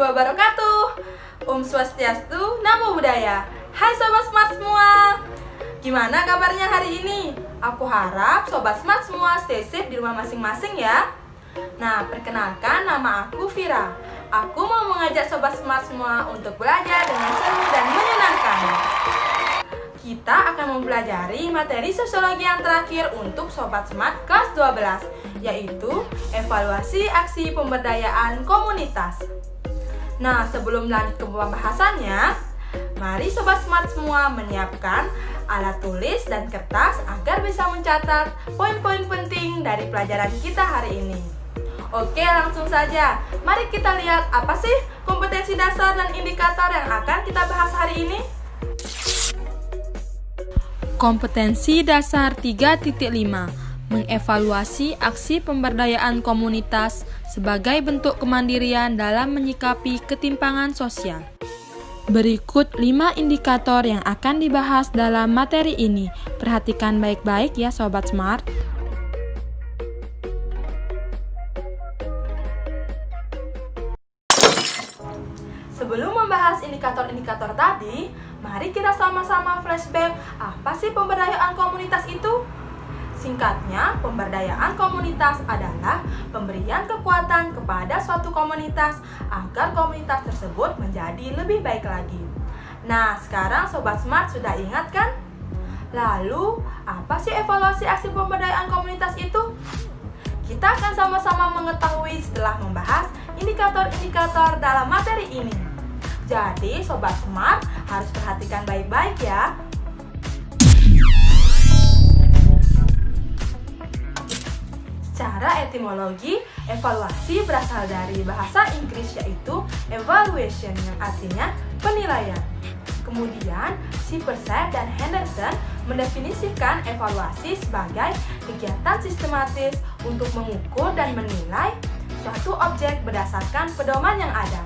wabarakatuh. Swastiastu, Namo Buddhaya. Hai Sobat Smart semua. Gimana kabarnya hari ini? Aku harap Sobat Smart semua stay safe di rumah masing-masing ya. Nah, perkenalkan nama aku Vira. Aku mau mengajak Sobat Smart semua untuk belajar dengan seru dan menyenangkan. Kita akan mempelajari materi sosiologi yang terakhir untuk Sobat Smart kelas 12, yaitu evaluasi aksi pemberdayaan komunitas. Nah, sebelum lanjut ke pembahasannya, mari Sobat Smart semua menyiapkan alat tulis dan kertas agar bisa mencatat poin-poin penting dari pelajaran kita hari ini. Oke, langsung saja. Mari kita lihat apa sih kompetensi dasar dan indikator yang akan kita bahas hari ini. Kompetensi dasar 3.5, mengevaluasi aksi pemberdayaan komunitas sebagai bentuk kemandirian dalam menyikapi ketimpangan sosial. Berikut 5 indikator yang akan dibahas dalam materi ini. Perhatikan baik-baik ya Sobat Smart. Sebelum membahas indikator-indikator tadi, mari kita sama-sama flashback apa sih pemberdayaan komunitas itu? Singkatnya, pemberdayaan komunitas adalah pemberian kekuatan kepada suatu komunitas agar komunitas tersebut menjadi lebih baik lagi. Nah, sekarang Sobat Smart sudah ingat kan? Lalu, apa sih evaluasi aksi pemberdayaan komunitas itu? Kita akan sama-sama mengetahui setelah membahas indikator-indikator dalam materi ini. Jadi, Sobat Smart harus perhatikan baik-baik ya. Secara etimologi, evaluasi berasal dari bahasa Inggris yaitu evaluation yang artinya penilaian. Kemudian, Sipersad dan Henderson mendefinisikan evaluasi sebagai kegiatan sistematis untuk mengukur dan menilai suatu objek berdasarkan pedoman yang ada.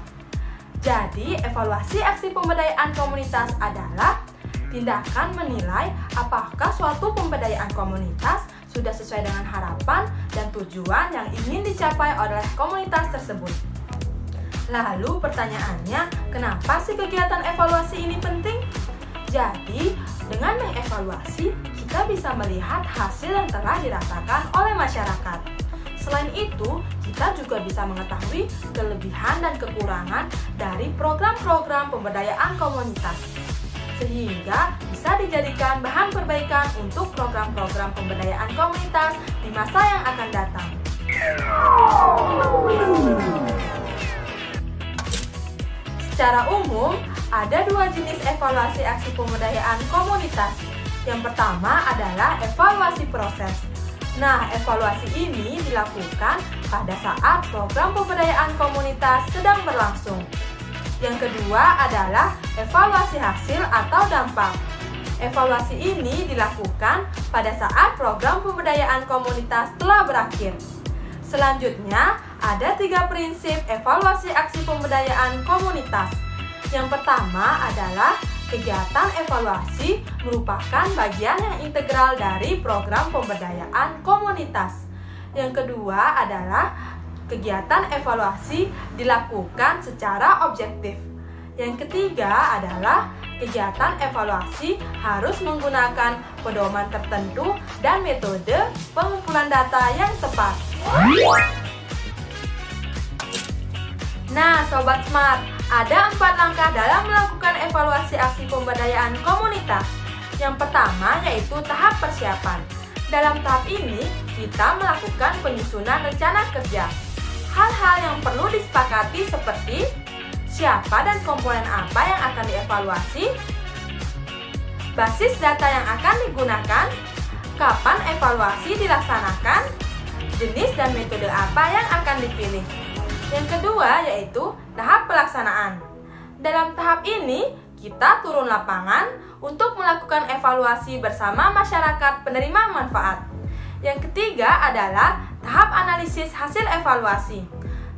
Jadi, evaluasi aksi pemberdayaan komunitas adalah tindakan menilai apakah suatu pemberdayaan komunitas sudah sesuai dengan harapan dan tujuan yang ingin dicapai oleh komunitas tersebut. Lalu pertanyaannya, kenapa sih kegiatan evaluasi ini penting? Jadi, dengan mengevaluasi, kita bisa melihat hasil yang telah dirasakan oleh masyarakat. Selain itu, kita juga bisa mengetahui kelebihan dan kekurangan dari program-program pemberdayaan komunitas, sehingga bisa dijadikan bahan perbaikan untuk program-program pemberdayaan komunitas di masa yang akan datang. Secara umum, ada 2 jenis evaluasi aksi pemberdayaan komunitas. Yang pertama adalah evaluasi proses. Nah, evaluasi ini dilakukan pada saat program pemberdayaan komunitas sedang berlangsung. Yang kedua adalah evaluasi hasil atau dampak. Evaluasi ini dilakukan pada saat program pemberdayaan komunitas telah berakhir. Selanjutnya, ada 3 prinsip evaluasi aksi pemberdayaan komunitas. Yang pertama adalah kegiatan evaluasi merupakan bagian yang integral dari program pemberdayaan komunitas. Yang kedua adalah kegiatan evaluasi dilakukan secara objektif. Yang ketiga adalah kegiatan evaluasi harus menggunakan pedoman tertentu dan metode pengumpulan data yang tepat. Nah, Sobat Smart, ada 4 langkah dalam melakukan evaluasi aksi pemberdayaan komunitas. Yang pertama yaitu tahap persiapan. Dalam tahap ini, kita melakukan penyusunan rencana kerja. Hal-hal yang perlu disepakati seperti siapa dan komponen apa yang akan dievaluasi, basis data yang akan digunakan, kapan evaluasi dilaksanakan, jenis dan metode apa yang akan dipilih. Yang kedua yaitu tahap pelaksanaan. Dalam tahap ini, kita turun lapangan untuk melakukan evaluasi bersama masyarakat penerima manfaat. Yang ketiga adalah tahap analisis hasil evaluasi.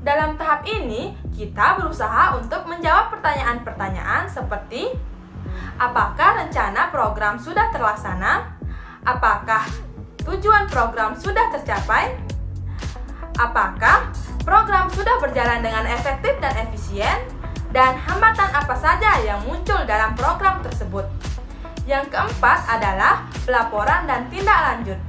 Dalam tahap ini, kita berusaha untuk menjawab pertanyaan-pertanyaan seperti apakah rencana program sudah terlaksana? Apakah tujuan program sudah tercapai? Apakah program sudah berjalan dengan efektif dan efisien, dan hambatan apa saja yang muncul dalam program tersebut. Yang keempat adalah pelaporan dan tindak lanjut.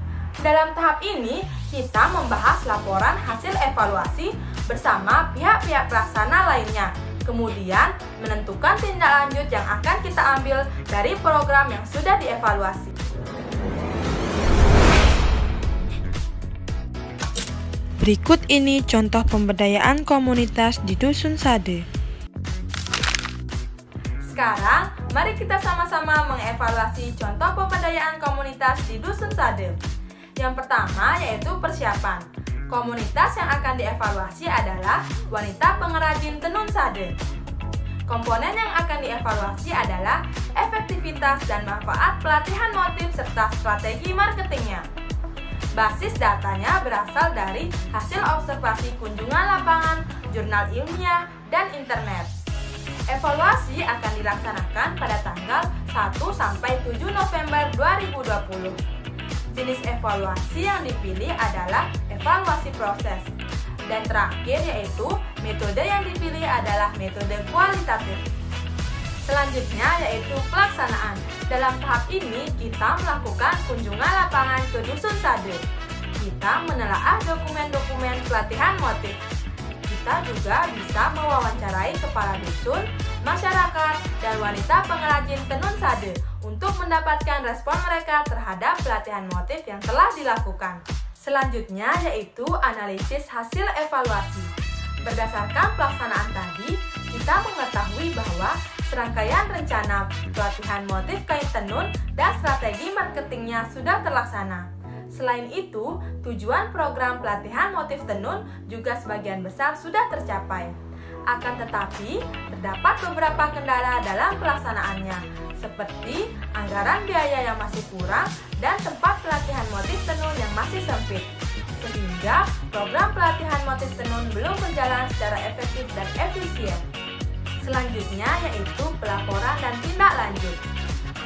Dalam tahap ini, kita membahas laporan hasil evaluasi bersama pihak-pihak pelaksana lainnya. Kemudian, menentukan tindak lanjut yang akan kita ambil dari program yang sudah dievaluasi. Berikut ini contoh pemberdayaan komunitas di Dusun Sade. Sekarang, mari kita sama-sama mengevaluasi contoh pemberdayaan komunitas di Dusun Sade. Yang pertama yaitu persiapan. Komunitas yang akan dievaluasi adalah wanita pengrajin tenun sade. Komponen yang akan dievaluasi adalah efektivitas dan manfaat pelatihan motif serta strategi marketingnya. Basis datanya berasal dari hasil observasi kunjungan lapangan, jurnal ilmiah, dan internet. Evaluasi akan dilaksanakan pada tanggal 1-7 November 2020. Jenis evaluasi yang dipilih adalah evaluasi proses. Dan terakhir yaitu metode yang dipilih adalah metode kualitatif. Selanjutnya yaitu pelaksanaan. Dalam tahap ini kita melakukan kunjungan lapangan ke Dusun Sade. Kita menelaah dokumen-dokumen pelatihan motif. Kita juga bisa mewawancarai kepala dusun, masyarakat, dan wanita pengrajin tenun sade untuk mendapatkan respon mereka terhadap pelatihan motif yang telah dilakukan. Selanjutnya yaitu analisis hasil evaluasi. Berdasarkan pelaksanaan tadi, kita mengetahui bahwa serangkaian rencana pelatihan motif kain tenun dan strategi marketingnya sudah terlaksana. Selain itu, tujuan program pelatihan motif tenun juga sebagian besar sudah tercapai. Akan tetapi, terdapat beberapa kendala dalam pelaksanaannya, seperti anggaran biaya yang masih kurang dan tempat pelatihan motif tenun yang masih sempit. Sehingga program pelatihan motif tenun belum berjalan secara efektif dan efisien. Selanjutnya yaitu pelaporan dan tindak lanjut.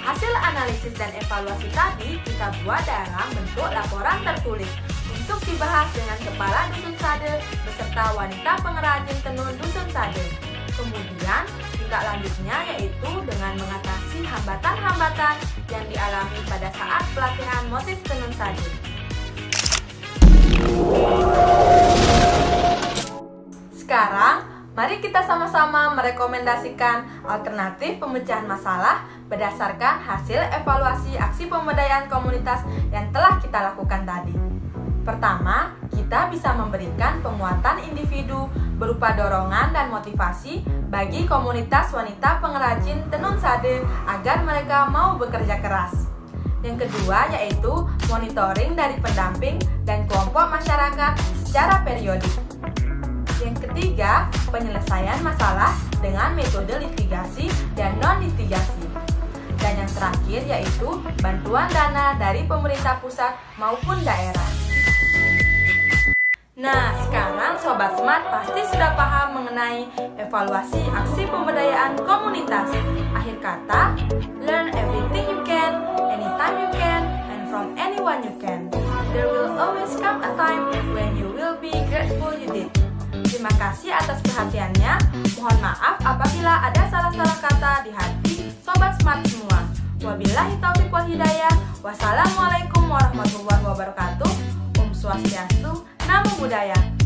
Hasil analisis dan evaluasi tadi kita buat dalam bentuk laporan tertulis untuk dibahas dengan kepala Dusun Sade beserta wanita pengrajin tenun Dusun Sade. Kemudian tindak lanjutnya yaitu dengan mengatasi hambatan-hambatan yang dialami pada saat pelatihan motif tenun sade. Sekarang, mari kita sama-sama merekomendasikan alternatif pemecahan masalah berdasarkan hasil evaluasi aksi pemberdayaan komunitas yang telah kita lakukan tadi. Pertama, kita bisa memberikan penguatan individu berupa dorongan dan motivasi bagi komunitas wanita pengrajin tenun sade agar mereka mau bekerja keras. Yang kedua yaitu monitoring dari pendamping dan kelompok masyarakat secara periodik. Yang ketiga, penyelesaian masalah dengan metode litigasi dan non-litigasi. Dan yang terakhir yaitu bantuan dana dari pemerintah pusat maupun daerah. Nah, sekarang Sobat Smart pasti sudah paham mengenai evaluasi aksi pemberdayaan komunitas. Akhir kata, learn everything you can, anytime you can, and from anyone you can. There will always come a time when you will be grateful you did. Terima kasih atas perhatiannya. Mohon maaf apabila ada salah-salah kata di hati Sobat Smart semua. Wabillahi taufiq wal hidayah. Wassalamualaikum warahmatullahi wabarakatuh. Swastiastu, Namo Buddhaya.